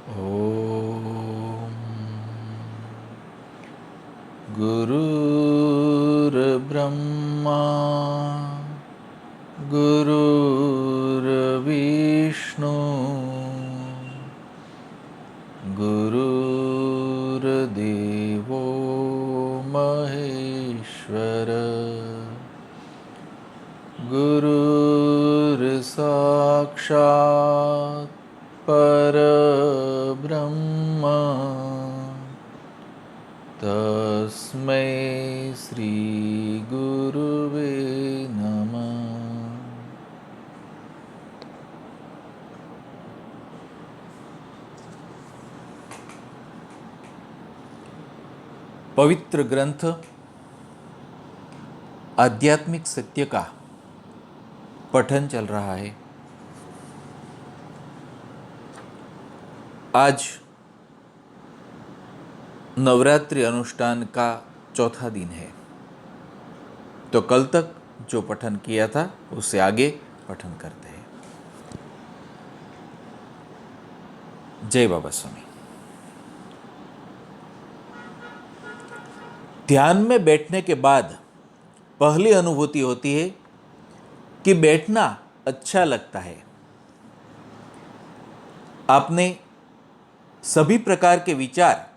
ॐ गुरुर्ब्रह्मा गुरुर्विष्णु गुरुर्देवो महेश्वर गुरुर्साक्षात् परब्रह्म तस्मै श्री गुरुवे नमः। पवित्र ग्रंथ आध्यात्मिक सत्य का पठन चल रहा है। आज नवरात्रि अनुष्ठान का चौथा दिन है, तो कल तक जो पठन किया था उससे आगे पठन करते हैं। जय बाबा स्वामी। ध्यान में बैठने के बाद पहली अनुभूति होती है कि बैठना अच्छा लगता है। आपने सभी प्रकार के विचार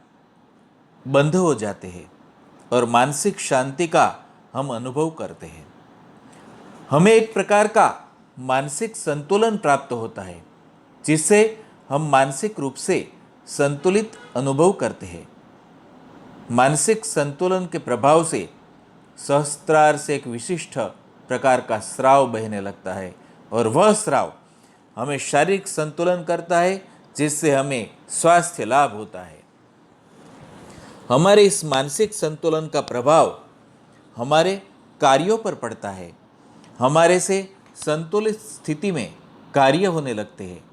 बंद हो जाते हैं और मानसिक शांति का हम अनुभव करते हैं। हमें एक प्रकार का मानसिक संतुलन प्राप्त होता है, जिससे हम मानसिक रूप से संतुलित अनुभव करते हैं। मानसिक संतुलन के प्रभाव से सहस्त्रार से एक विशिष्ट प्रकार का स्राव बहने लगता है और वह स्राव हमें शारीरिक संतुलन करता है, जिससे हमें स्वास्थ्य लाभ होता है। हमारे इस मानसिक संतुलन का प्रभाव हमारे कार्यों पर पड़ता है। हमारे से संतुलित स्थिति में कार्य होने लगते हैं।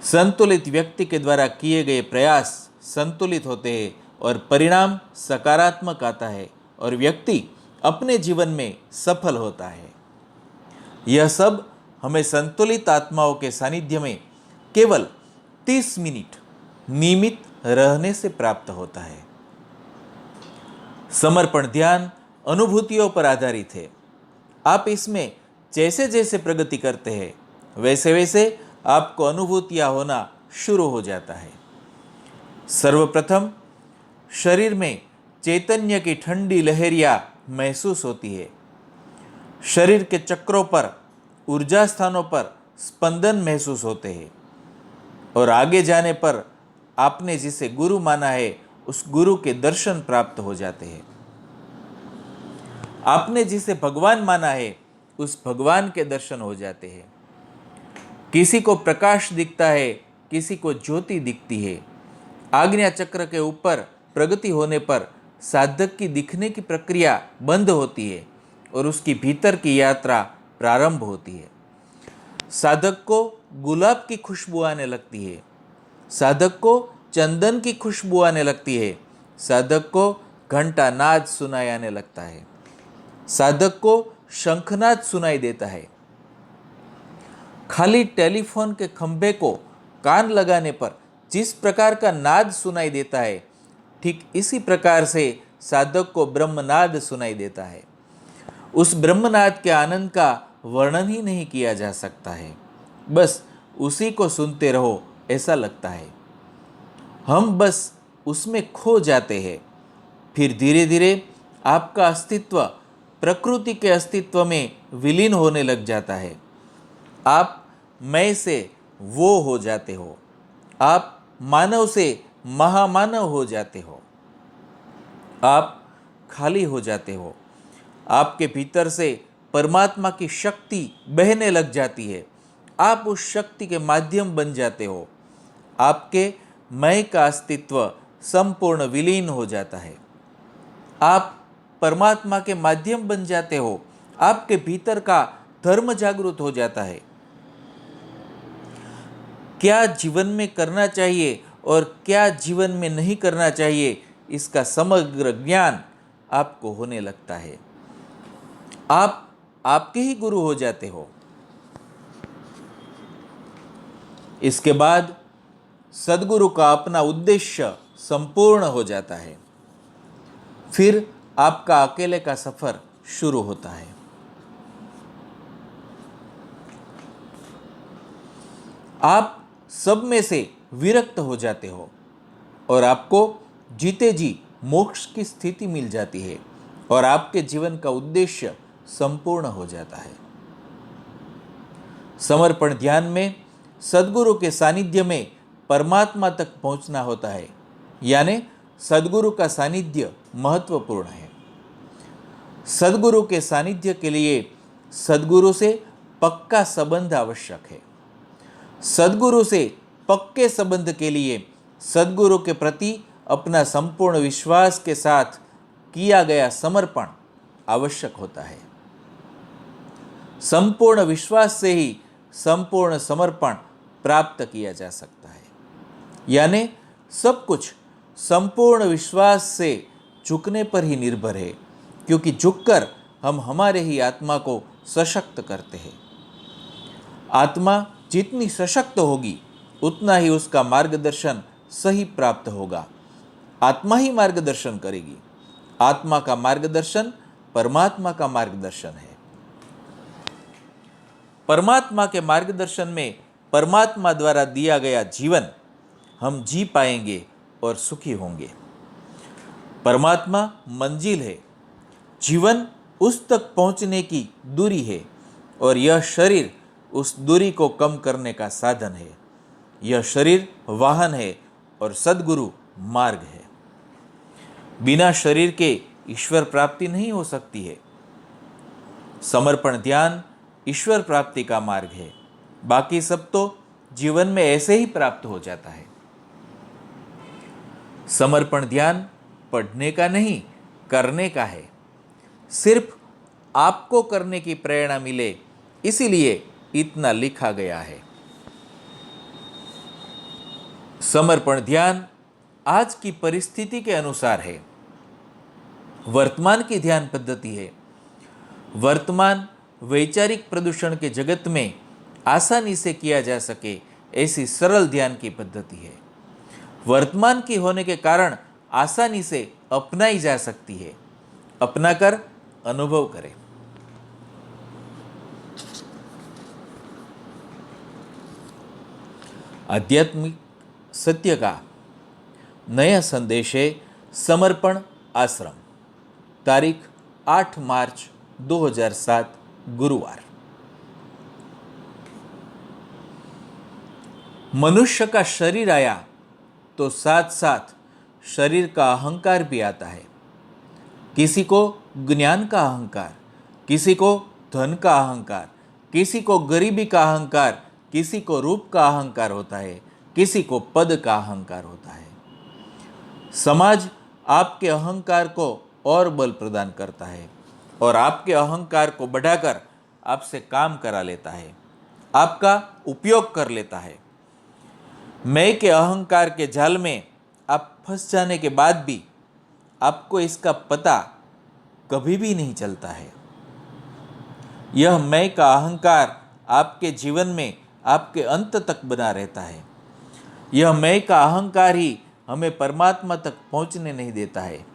संतुलित व्यक्ति के द्वारा किए गए प्रयास संतुलित होते हैं और परिणाम सकारात्मक आता है और व्यक्ति अपने जीवन में सफल होता है। यह सब हमें संतुलित आत्माओं के सानिध्य में केवल 30 मिनट नियमित रहने से प्राप्त होता है। समर्पण ध्यान अनुभूतियों पर आधारित है। आप इसमें जैसे जैसे प्रगति करते हैं, वैसे वैसे आपको अनुभूतियां होना शुरू हो जाता है। सर्वप्रथम शरीर में चैतन्य की ठंडी लहरियां महसूस होती है। शरीर के चक्रों पर, ऊर्जा स्थानों पर स्पंदन महसूस होते हैं और आगे जाने पर आपने जिसे गुरु माना है उस गुरु के दर्शन प्राप्त हो जाते हैं। आपने जिसे भगवान माना है उस भगवान के दर्शन हो जाते हैं। किसी को प्रकाश दिखता है, किसी को ज्योति दिखती है। आज्ञा चक्र के ऊपर प्रगति होने पर साधक की दिखने की प्रक्रिया बंद होती है और उसकी भीतर की यात्रा प्रारंभ होती है। साधक को गुलाब की खुशबू आने लगती है। साधक को चंदन की खुशबू आने लगती है। साधक को घंटा नाद सुनाई आने लगता है। साधक को शंखनाद सुनाई देता है। खाली टेलीफोन के खंभे को कान लगाने पर जिस प्रकार का नाद सुनाई देता है, ठीक इसी प्रकार से साधक को ब्रह्मनाद सुनाई देता है। उस ब्रह्मनाद के आनंद का वर्णन ही नहीं किया जा सकता है। बस उसी को सुनते रहो ऐसा लगता है। हम बस उसमें खो जाते हैं। फिर धीरे धीरे आपका अस्तित्व प्रकृति के अस्तित्व में विलीन होने लग जाता है। आप मैं से वो हो जाते हो। आप मानव से महामानव हो जाते हो। आप खाली हो जाते हो। आपके भीतर से परमात्मा की शक्ति बहने लग जाती है। आप उस शक्ति के माध्यम बन जाते हो। आपके मैं का अस्तित्व संपूर्ण विलीन हो जाता है। आप परमात्मा के माध्यम बन जाते हो। आपके भीतर का धर्म जागृत हो जाता है। क्या जीवन में करना चाहिए और क्या जीवन में नहीं करना चाहिए, इसका समग्र ज्ञान आपको होने लगता है। आप आपके ही गुरु हो जाते हो। इसके बाद सद्गुरु का अपना उद्देश्य संपूर्ण हो जाता है। फिर आपका अकेले का सफर शुरू होता है। आप सब में से विरक्त हो जाते हो और आपको जीते जी मोक्ष की स्थिति मिल जाती है और आपके जीवन का उद्देश्य संपूर्ण हो जाता है। समर्पण ध्यान में सद्गुरु के सानिध्य में परमात्मा तक पहुंचना होता है, यानी सद्गुरु का सानिध्य महत्वपूर्ण है। सद्गुरु के सानिध्य के लिए सद्गुरु से पक्का संबंध आवश्यक है। सद्गुरु से पक्के संबंध के लिए सद्गुरु के प्रति अपना संपूर्ण विश्वास के साथ किया गया समर्पण आवश्यक होता है। संपूर्ण विश्वास से ही संपूर्ण समर्पण प्राप्त किया जा सकता है, यानी सब कुछ संपूर्ण विश्वास से झुकने पर ही निर्भर है, क्योंकि झुककर हम हमारे ही आत्मा को सशक्त करते हैं। आत्मा जितनी सशक्त होगी उतना ही उसका मार्गदर्शन सही प्राप्त होगा। आत्मा ही मार्गदर्शन करेगी। आत्मा का मार्गदर्शन परमात्मा का मार्गदर्शन है। परमात्मा के मार्गदर्शन में परमात्मा द्वारा दिया गया जीवन हम जी पाएंगे और सुखी होंगे। परमात्मा मंजिल है, जीवन उस तक पहुंचने की दूरी है और यह शरीर उस दूरी को कम करने का साधन है। यह शरीर वाहन है और सद्गुरु मार्ग है। बिना शरीर के ईश्वर प्राप्ति नहीं हो सकती है। समर्पण ध्यान ईश्वर प्राप्ति का मार्ग है, बाकी सब तो जीवन में ऐसे ही प्राप्त हो जाता है। समर्पण ध्यान पढ़ने का नहीं, करने का है। सिर्फ आपको करने की प्रेरणा मिले, इसीलिए इतना लिखा गया है। समर्पण ध्यान आज की परिस्थिति के अनुसार है, वर्तमान की ध्यान पद्धति है। वर्तमान वैचारिक प्रदूषण के जगत में आसानी से किया जा सके ऐसी सरल ध्यान की पद्धति है। वर्तमान की होने के कारण आसानी से अपनाई जा सकती है। अपनाकर अनुभव करें। आध्यात्मिक सत्य का नया संदेश है समर्पण आश्रम, तारीख 8 मार्च 2007 गुरुवार। मनुष्य का शरीर आया तो साथ साथ शरीर का अहंकार भी आता है। किसी को ज्ञान का अहंकार, किसी को धन का अहंकार, किसी को गरीबी का अहंकार, किसी को रूप का अहंकार होता है, किसी को पद का अहंकार होता है। समाज आपके अहंकार को और बल प्रदान करता है और आपके अहंकार को बढ़ाकर आपसे काम करा लेता है, आपका उपयोग कर लेता है। मैं के अहंकार के जाल में आप फंस जाने के बाद भी आपको इसका पता कभी भी नहीं चलता है। यह मैं का अहंकार आपके जीवन में आपके अंत तक बना रहता है। यह मैं का अहंकार ही हमें परमात्मा तक पहुंचने नहीं देता है।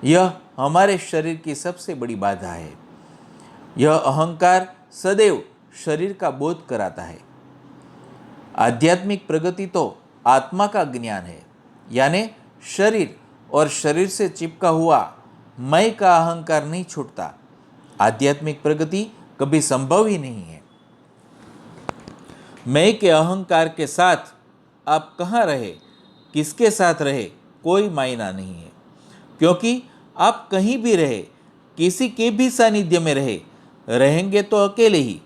यह हमारे शरीर की सबसे बड़ी बाधा है। यह अहंकार सदैव शरीर का बोध कराता है। आध्यात्मिक प्रगति तो आत्मा का ज्ञान है, यानी शरीर और शरीर से चिपका हुआ मैं का अहंकार नहीं छूटता। आध्यात्मिक प्रगति कभी संभव ही नहीं है। मैं के अहंकार के साथ आप कहाँ रहे, किसके साथ रहे, कोई मायना नहीं है, क्योंकि आप कहीं भी रहे, किसी के भी सानिध्य में रहेंगे तो अकेले ही,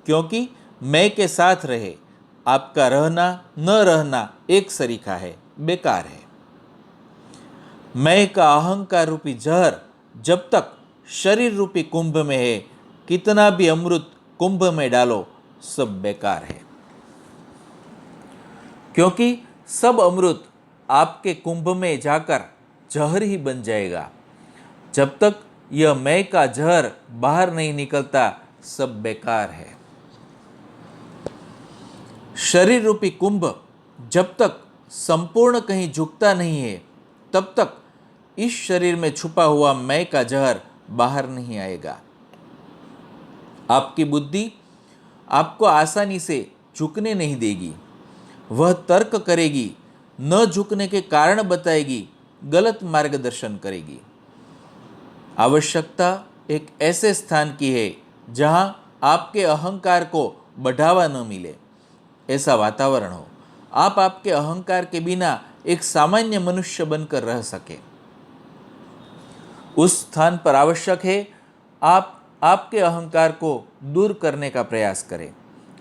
क्योंकि मैं के साथ रहे आपका रहना न रहना एक सरीखा है, बेकार है। मैं का अहंकार रूपी जहर जब तक शरीर रूपी कुंभ में है, कितना भी अमृत कुंभ में डालो सब बेकार है, क्योंकि सब अमृत आपके कुंभ में जाकर जहर ही बन जाएगा। जब तक यह मैं का जहर बाहर नहीं निकलता सब बेकार है। शरीर रूपी कुंभ जब तक संपूर्ण कहीं झुकता नहीं है, तब तक इस शरीर में छुपा हुआ मैं का जहर बाहर नहीं आएगा। आपकी बुद्धि आपको आसानी से झुकने नहीं देगी। वह तर्क करेगी, न झुकने के कारण बताएगी, गलत मार्गदर्शन करेगी। आवश्यकता एक ऐसे स्थान की है जहां आपके अहंकार को बढ़ावा न मिले, ऐसा वातावरण हो। आप आपके अहंकार के बिना एक सामान्य मनुष्य बनकर रह सके। उस स्थान पर आवश्यक है आप आपके अहंकार को दूर करने का प्रयास करें।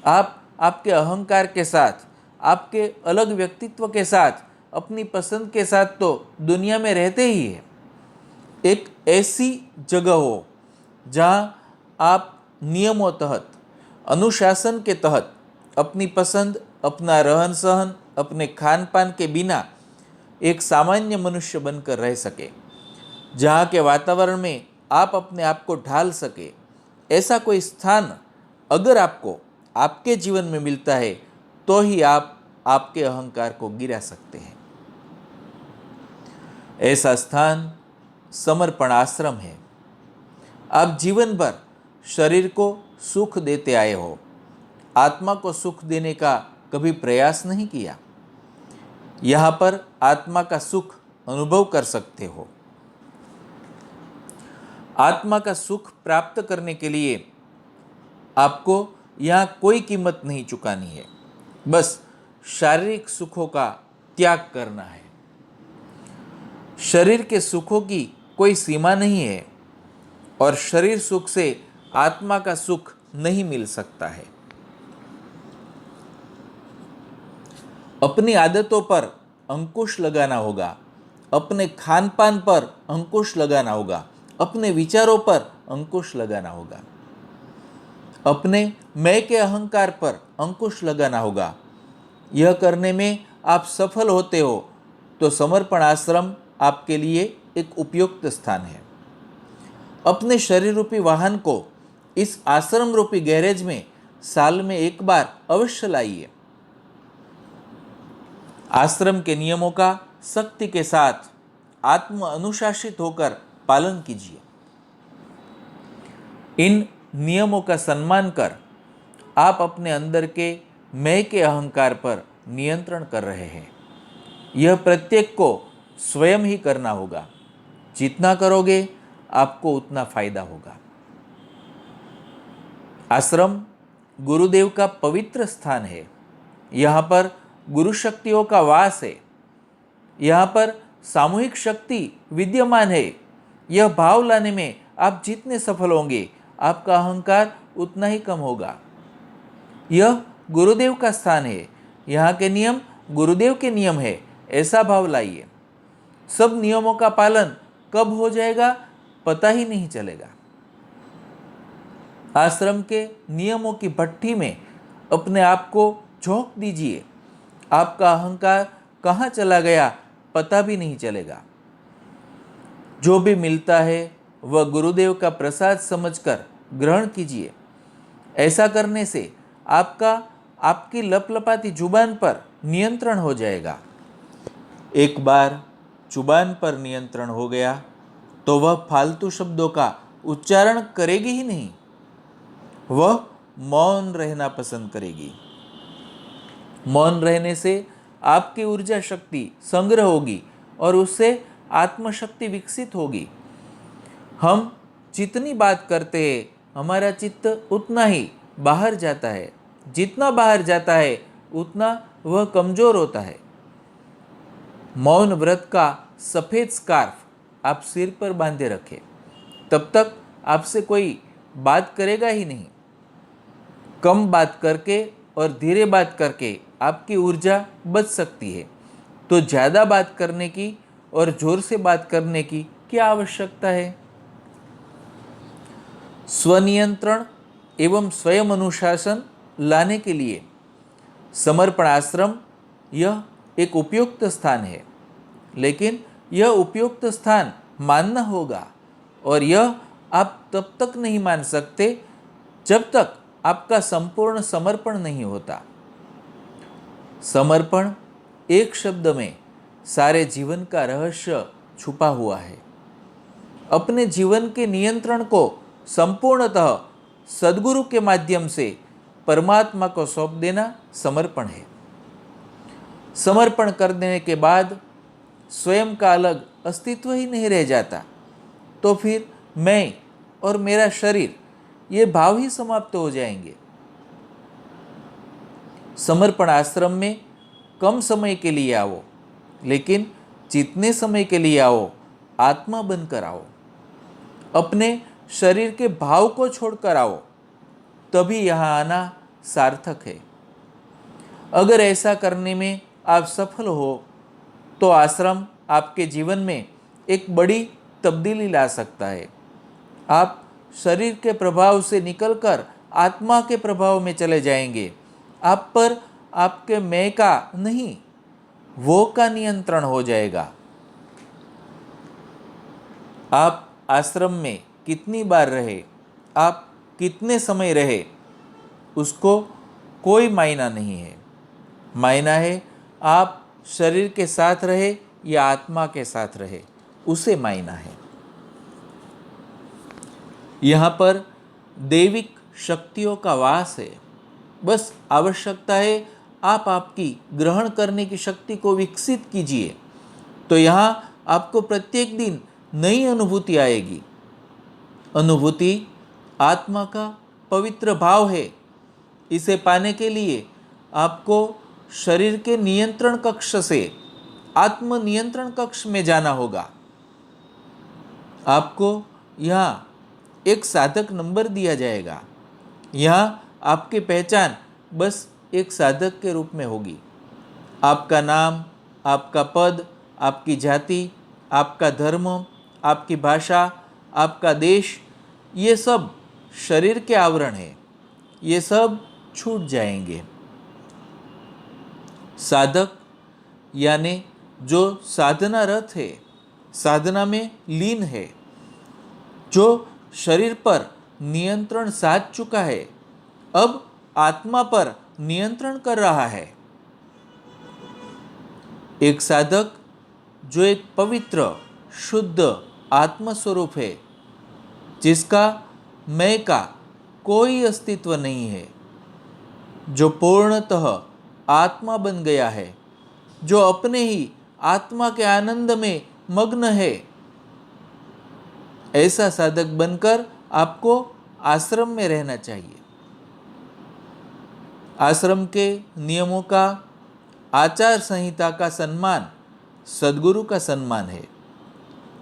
आप आपके अहंकार के साथ, आपके अलग व्यक्तित्व के साथ, अपनी पसंद के साथ तो दुनिया में रहते ही हैं। एक ऐसी जगह हो जहां आप नियमों तहत, अनुशासन के तहत अपनी पसंद, अपना रहन सहन, अपने खान पान के बिना एक सामान्य मनुष्य बनकर रह सके, जहाँ के वातावरण में आप अपने आप को ढाल सके। ऐसा कोई स्थान अगर आपको आपके जीवन में मिलता है तो ही आप आपके अहंकार को गिरा सकते हैं। ऐसा स्थान समर्पण आश्रम है। आप जीवन भर शरीर को सुख देते आए हो, आत्मा को सुख देने का कभी प्रयास नहीं किया। यहाँ पर आत्मा का सुख अनुभव कर सकते हो। आत्मा का सुख प्राप्त करने के लिए आपको यहाँ कोई कीमत नहीं चुकानी है, बस शारीरिक सुखों का त्याग करना है। शरीर के सुखों की कोई सीमा नहीं है और शरीर सुख से आत्मा का सुख नहीं मिल सकता है। अपनी आदतों पर अंकुश लगाना होगा, अपने खान पान पर अंकुश लगाना होगा, अपने विचारों पर अंकुश लगाना होगा, अपने मैं के अहंकार पर अंकुश लगाना होगा। यह करने में आप सफल होते हो तो समर्पण आश्रम आपके लिए एक उपयुक्त स्थान है। अपने शरीर रूपी वाहन को इस आश्रम रूपी गैरेज में साल में एक बार अवश्य लाइए। आश्रम के नियमों का सख्ती के साथ आत्म अनुशासित होकर पालन कीजिए। इन नियमों का सम्मान कर आप अपने अंदर के मैं के अहंकार पर नियंत्रण कर रहे हैं। यह प्रत्येक को स्वयं ही करना होगा। जितना करोगे आपको उतना फायदा होगा। आश्रम गुरुदेव का पवित्र स्थान है। यहाँ पर गुरु शक्तियों का वास है। यहाँ पर सामूहिक शक्ति विद्यमान है। यह भाव लाने में आप जितने सफल होंगे, आपका अहंकार उतना ही कम होगा। यह गुरुदेव का स्थान है। यहाँ के नियम गुरुदेव के नियम है, ऐसा भाव लाइए। सब नियमों का पालन कब हो जाएगा पता ही नहीं चलेगा। आश्रम के नियमों की भट्ठी में अपने आप को झोंक दीजिए। आपका अहंकार कहाँ चला गया पता भी नहीं चलेगा। जो भी मिलता है वह गुरुदेव का प्रसाद समझकर ग्रहण कीजिए। ऐसा करने से आपकी लपलपाती जुबान पर नियंत्रण हो जाएगा। एक बार जुबान पर नियंत्रण हो गया तो वह फालतू शब्दों का उच्चारण करेगी ही नहीं। वह मौन रहना पसंद करेगी। मौन रहने से आपकी ऊर्जा शक्ति संग्रह होगी और उससे आत्मशक्ति विकसित होगी। हम जितनी बात करते हैं हमारा चित्त उतना ही बाहर जाता है। जितना बाहर जाता है उतना वह कमजोर होता है। मौन व्रत का सफेद स्कार्फ आप सिर पर बांधे रखें, तब तक आपसे कोई बात करेगा ही नहीं। कम बात करके और धीरे बात करके आपकी ऊर्जा बच सकती है, तो ज़्यादा बात करने की और जोर से बात करने की क्या आवश्यकता है। स्वनियंत्रण एवं स्वयं अनुशासन लाने के लिए समर्पण आश्रम यह एक उपयुक्त स्थान है। लेकिन यह उपयुक्त स्थान मानना होगा और यह आप तब तक नहीं मान सकते जब तक आपका संपूर्ण समर्पण नहीं होता। समर्पण एक शब्द में सारे जीवन का रहस्य छुपा हुआ है। अपने जीवन के नियंत्रण को संपूर्णतः सद्गुरु के माध्यम से परमात्मा को सौंप देना समर्पण है। समर्पण कर देने के बाद स्वयं का अलग अस्तित्व ही नहीं रह जाता, तो फिर मैं और मेरा शरीर ये भाव ही समाप्त हो जाएंगे। समर्पण आश्रम में कम समय के लिए आओ, लेकिन जितने समय के लिए आओ आत्मा बनकर आओ। अपने शरीर के भाव को छोड़कर आओ, तभी यहाँ आना सार्थक है। अगर ऐसा करने में आप सफल हो तो आश्रम आपके जीवन में एक बड़ी तब्दीली ला सकता है। आप शरीर के प्रभाव से निकलकर आत्मा के प्रभाव में चले जाएंगे। आप पर आपके मैं का नहीं, वो का नियंत्रण हो जाएगा। आप आश्रम में कितनी बार रहे, आप कितने समय रहे, उसको कोई मायना नहीं है। मायना है आप शरीर के साथ रहे या आत्मा के साथ रहे, उसे मायना है। यहाँ पर दैविक शक्तियों का वास है। बस आवश्यकता है आप आपकी ग्रहण करने की शक्ति को विकसित कीजिए, तो यहाँ आपको प्रत्येक दिन नई अनुभूति आएगी। अनुभूति आत्मा का पवित्र भाव है। इसे पाने के लिए आपको शरीर के नियंत्रण कक्ष से आत्म नियंत्रण कक्ष में जाना होगा। आपको यहाँ एक साधक नंबर दिया जाएगा। यहाँ आपकी पहचान बस एक साधक के रूप में होगी। आपका नाम, आपका पद, आपकी जाति, आपका धर्म, आपकी भाषा, आपका देश, ये सब शरीर के आवरण है। ये सब छूट जाएंगे। साधक यानी जो साधना रत है, साधना में लीन है, जो शरीर पर नियंत्रण साध चुका है, अब आत्मा पर नियंत्रण कर रहा है। एक साधक जो एक पवित्र शुद्ध आत्मस्वरूप है, जिसका मैं का कोई अस्तित्व नहीं है, जो पूर्णतः आत्मा बन गया है, जो अपने ही आत्मा के आनंद में मग्न है, ऐसा साधक बनकर आपको आश्रम में रहना चाहिए। आश्रम के नियमों का, आचार संहिता का सम्मान सद्गुरु का सम्मान है,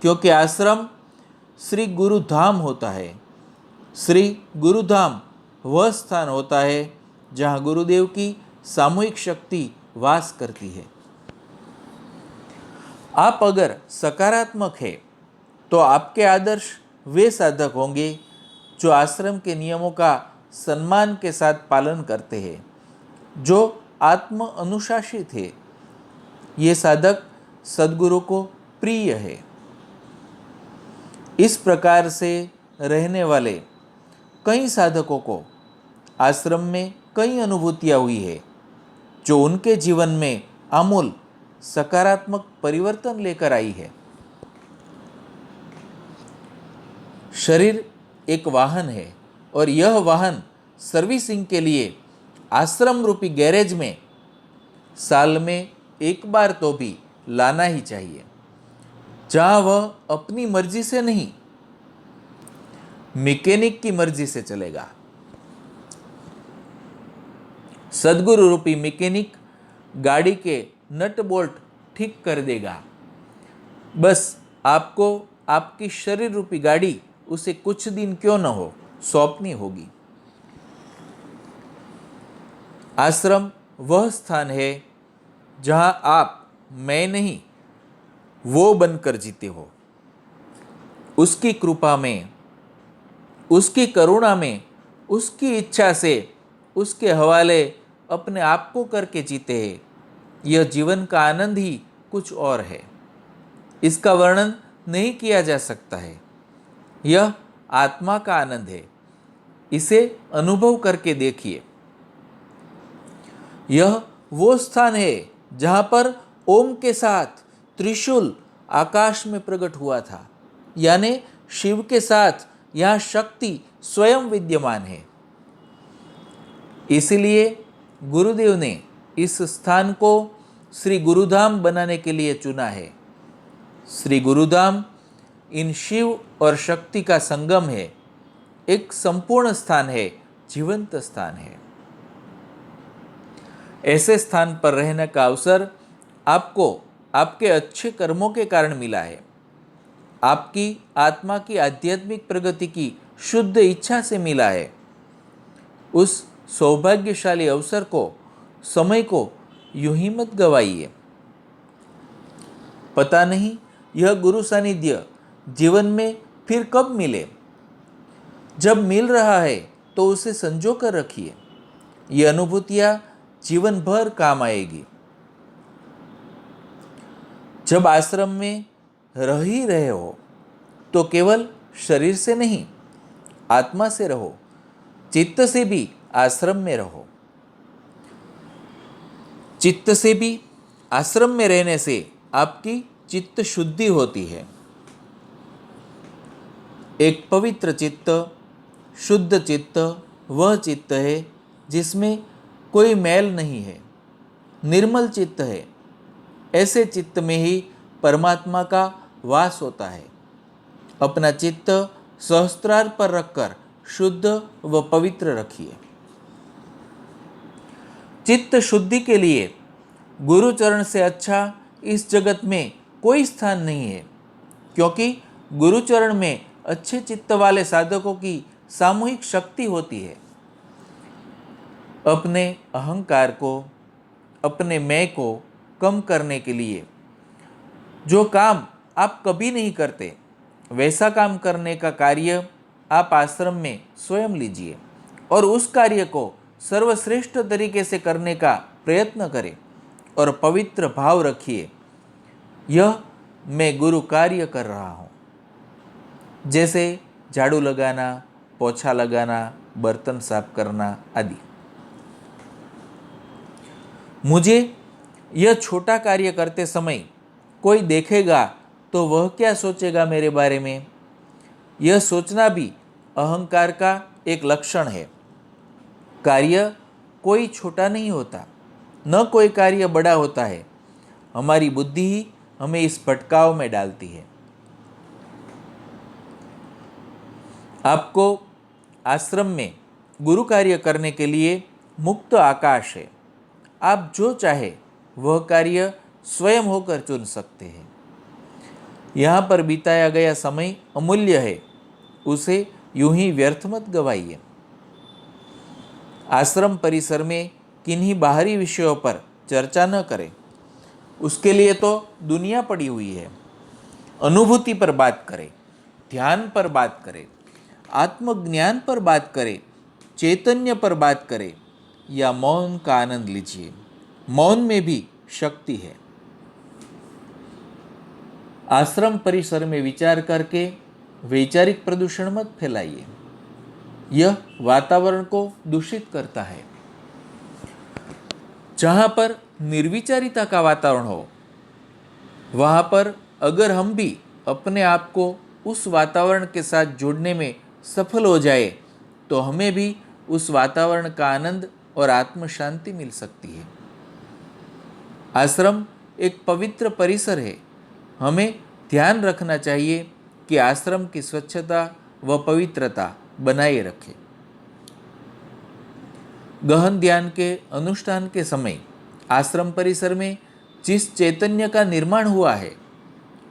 क्योंकि आश्रम श्री गुरु धाम होता है। श्री गुरु धाम वह स्थान होता है जहाँ गुरुदेव की सामूहिक शक्ति वास करती है। आप अगर सकारात्मक है तो आपके आदर्श वे साधक होंगे जो आश्रम के नियमों का सम्मान के साथ पालन करते हैं, जो आत्म अनुशासित है। ये साधक सद्गुरु को प्रिय है। इस प्रकार से रहने वाले कई साधकों को आश्रम में कई अनुभूतियाँ हुई है, जो उनके जीवन में आमूल सकारात्मक परिवर्तन लेकर आई है। शरीर एक वाहन है और यह वाहन सर्विसिंग के लिए आश्रम रूपी गैरेज में साल में एक बार तो भी लाना ही चाहिए, जहाँ वह अपनी मर्जी से नहीं, मैकेनिक की मर्जी से चलेगा। सद्गुरु रूपी मैकेनिक गाड़ी के नट बोल्ट ठीक कर देगा। बस आपको आपकी शरीर रूपी गाड़ी उसे कुछ दिन क्यों न हो सौंपनी होगी। आश्रम वह स्थान है जहां आप मैं नहीं, वो बनकर जीते हो। उसकी कृपा में, उसकी करुणा में, उसकी इच्छा से उसके हवाले अपने आप को करके जीते हैं। यह जीवन का आनंद ही कुछ और है। इसका वर्णन नहीं किया जा सकता है। यह आत्मा का आनंद है। इसे अनुभव करके देखिए। यह वो स्थान है जहाँ पर ओम के साथ त्रिशूल आकाश में प्रकट हुआ था, यानी शिव के साथ यहाँ शक्ति स्वयं विद्यमान है। इसलिए गुरुदेव ने इस स्थान को श्री गुरुधाम बनाने के लिए चुना है। श्री गुरुधाम इन शिव और शक्ति का संगम है, एक संपूर्ण स्थान है, जीवंत स्थान है। ऐसे स्थान पर रहने का अवसर आपको आपके अच्छे कर्मों के कारण मिला है। आपकी आत्मा की आध्यात्मिक प्रगति की शुद्ध इच्छा से मिला है। उस सौभाग्यशाली अवसर को, समय को यूं ही मत गवाइए। पता नहीं यह गुरु सानिध्य जीवन में फिर कब मिले। जब मिल रहा है तो उसे संजो कर रखिए। ये अनुभूतियां जीवन भर काम आएगी। जब आश्रम में रह ही रहे हो तो केवल शरीर से नहीं, आत्मा से रहो, चित्त से भी आश्रम में रहो। चित्त से भी आश्रम में रहने से आपकी चित्त शुद्धि होती है। एक पवित्र चित्त, शुद्ध चित्त वह चित्त है जिसमें कोई मैल नहीं है, निर्मल चित्त है। ऐसे चित्त में ही परमात्मा का वास होता है। अपना चित्त सहस्त्रार पर रखकर शुद्ध व पवित्र रखिए। चित्त शुद्धि के लिए गुरु चरण से अच्छा इस जगत में कोई स्थान नहीं है, क्योंकि गुरु चरण में अच्छे चित्त वाले साधकों की सामूहिक शक्ति होती है। अपने अहंकार को, अपने मैं को कम करने के लिए जो काम आप कभी नहीं करते, वैसा काम करने का कार्य आप आश्रम में स्वयं लीजिए और उस कार्य को सर्वश्रेष्ठ तरीके से करने का प्रयत्न करें और पवित्र भाव रखिए, यह मैं गुरु कार्य कर रहा हूँ। जैसे झाड़ू लगाना, पोछा लगाना, बर्तन साफ करना आदि। मुझे यह छोटा कार्य करते समय कोई देखेगा तो वह क्या सोचेगा मेरे बारे में, यह सोचना भी अहंकार का एक लक्षण है। कार्य कोई छोटा नहीं होता, न कोई कार्य बड़ा होता है। हमारी बुद्धि ही हमें इस भटकाव में डालती है। आपको आश्रम में गुरु कार्य करने के लिए मुक्त आकाश है। आप जो चाहे वह कार्य स्वयं होकर चुन सकते हैं। यहाँ पर बिताया गया समय अमूल्य है, उसे यूं ही व्यर्थ मत गवाइए। आश्रम परिसर में किन्हीं बाहरी विषयों पर चर्चा न करें, उसके लिए तो दुनिया पड़ी हुई है। अनुभूति पर बात करें, ध्यान पर बात करें, आत्मज्ञान पर बात करें, चैतन्य पर बात करें या मौन का आनंद लीजिए। मौन में भी शक्ति है। आश्रम परिसर में विचार करके वैचारिक प्रदूषण मत फैलाइए, यह वातावरण को दूषित करता है। जहाँ पर निर्विचारिता का वातावरण हो, वहाँ पर अगर हम भी अपने आप को उस वातावरण के साथ जोड़ने में सफल हो जाए तो हमें भी उस वातावरण का आनंद और आत्म शांति मिल सकती है। आश्रम एक पवित्र परिसर है। हमें ध्यान रखना चाहिए कि आश्रम की स्वच्छता व पवित्रता बनाए रखें। गहन ध्यान के अनुष्ठान के समय आश्रम परिसर में जिस चैतन्य का निर्माण हुआ है,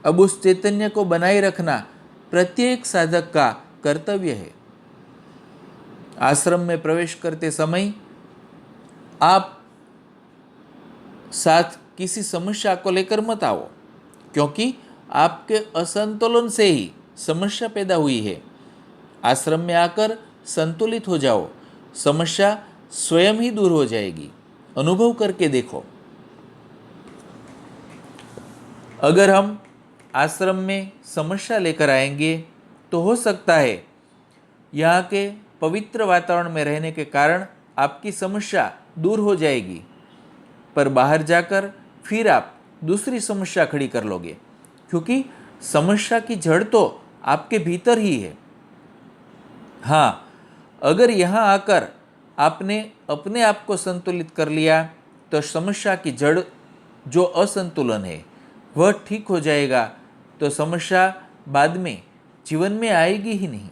अब उस चैतन्य को बनाए रखना प्रत्येक साधक का कर्तव्य है। आश्रम में प्रवेश करते समय आप साथ किसी समस्या को लेकर मत आओ, क्योंकि आपके असंतुलन से ही समस्या पैदा हुई है। आश्रम में आकर संतुलित हो जाओ, समस्या स्वयं ही दूर हो जाएगी। अनुभव करके देखो। अगर हम आश्रम में समस्या लेकर आएंगे तो हो सकता है यहाँ के पवित्र वातावरण में रहने के कारण आपकी समस्या दूर हो जाएगी, पर बाहर जाकर फिर आप दूसरी समस्या खड़ी कर लोगे, क्योंकि समस्या की जड़ तो आपके भीतर ही है। हाँ, अगर यहाँ आकर आपने अपने आप को संतुलित कर लिया तो समस्या की जड़ जो असंतुलन है वह ठीक हो जाएगा, तो समस्या बाद में जीवन में आएगी ही नहीं।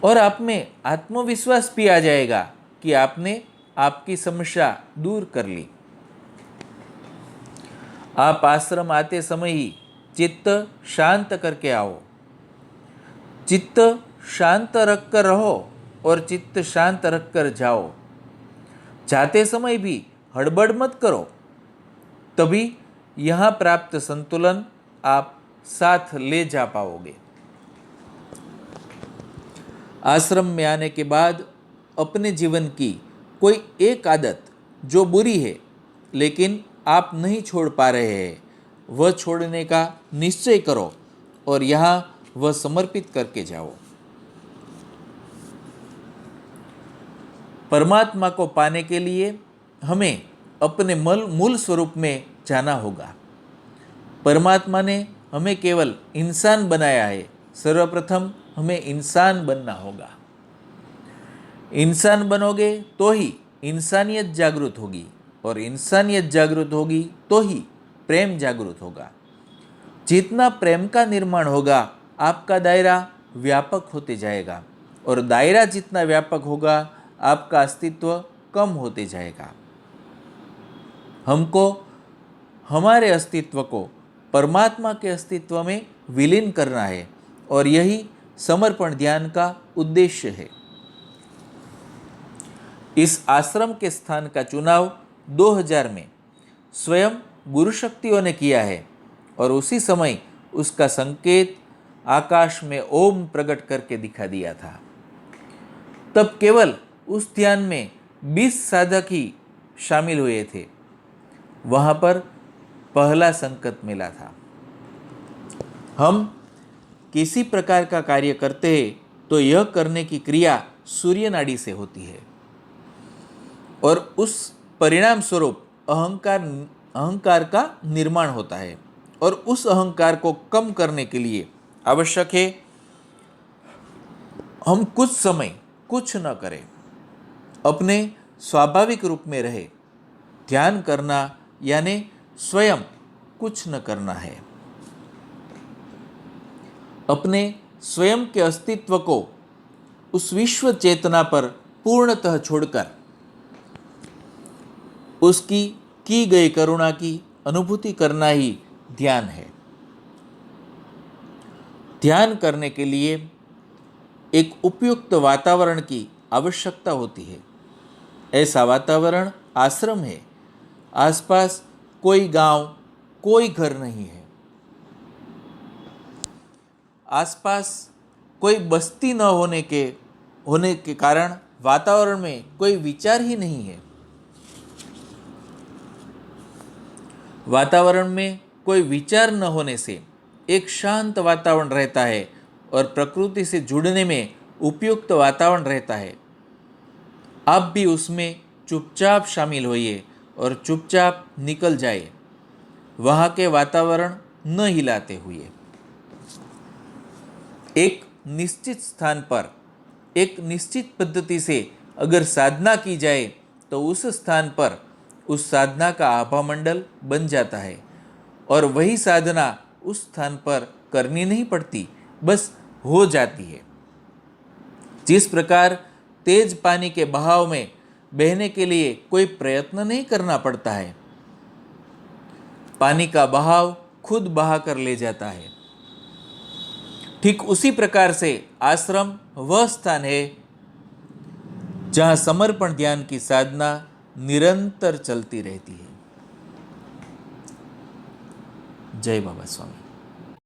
और आप में आत्मविश्वास भी आ जाएगा कि आपने आपकी समस्या दूर कर ली। आप आश्रम आते समय ही चित्त शांत करके आओ। चित्त शांत रखकर रहो और चित्त शांत रखकर जाओ। जाते समय भी हड़बड़ मत करो, तभी यहाँ प्राप्त संतुलन आप साथ ले जा पाओगे। आश्रम में आने के बाद अपने जीवन की कोई एक आदत जो बुरी है लेकिन आप नहीं छोड़ पा रहे हैं, वह छोड़ने का निश्चय करो और यहाँ वह समर्पित करके जाओ। परमात्मा को पाने के लिए हमें अपने मूल स्वरूप में जाना होगा। परमात्मा ने हमें केवल इंसान बनाया है, सर्वप्रथम हमें इंसान बनना होगा। इंसान बनोगे तो ही इंसानियत जागृत होगी, और इंसानियत जागृत होगी तो ही प्रेम जागृत होगा। जितना प्रेम का निर्माण होगा, आपका दायरा व्यापक होते जाएगा, और दायरा जितना व्यापक होगा, आपका अस्तित्व कम होते जाएगा। हमको हमारे अस्तित्व को परमात्मा के अस्तित्व में विलीन करना है, और यही समर्पण ध्यान का उद्देश्य है। इस आश्रम के स्थान का चुनाव 2000 में स्वयं गुरु शक्तियों ने किया है, और उसी समय उसका संकेत आकाश में ओम प्रकट करके दिखा दिया था। तब केवल उस ध्यान में 20 साधक ही शामिल हुए थे। वहाँ पर पहला संकट मिला था। हम किसी प्रकार का कार्य करते हैं तो यह करने की क्रिया सूर्य नाड़ी से होती है, और उस परिणाम स्वरूप अहंकार का निर्माण होता है, और उस अहंकार को कम करने के लिए आवश्यक है हम कुछ समय कुछ न करें, अपने स्वाभाविक रूप में रहे। ध्यान करना यानी स्वयं कुछ न करना है। अपने स्वयं के अस्तित्व को उस विश्व चेतना पर पूर्णतः छोड़कर उसकी की गई करुणा की अनुभूति करना ही ध्यान है। ध्यान करने के लिए एक उपयुक्त वातावरण की आवश्यकता होती है। ऐसा वातावरण आश्रम है। आसपास कोई गांव, कोई घर नहीं है। आसपास कोई बस्ती न होने के कारण वातावरण में कोई विचार ही नहीं है। वातावरण में कोई विचार न होने से एक शांत वातावरण रहता है, और प्रकृति से जुड़ने में उपयुक्त वातावरण रहता है। आप भी उसमें चुपचाप शामिल होइए और चुपचाप निकल जाइए, वहाँ के वातावरण न हिलाते हुए। एक निश्चित स्थान पर एक निश्चित पद्धति से अगर साधना की जाए तो उस स्थान पर उस साधना का आभा मंडल बन जाता है, और वही साधना उस स्थान पर करनी नहीं पड़ती, बस हो जाती है। जिस प्रकार तेज पानी के बहाव में बहने के लिए कोई प्रयत्न नहीं करना पड़ता है, पानी का बहाव खुद बहा कर ले जाता है। ठीक उसी प्रकार से आश्रम वह स्थान है जहाँ समर्पण ध्यान की साधना निरंतर चलती रहती है। जय बाबा स्वामी।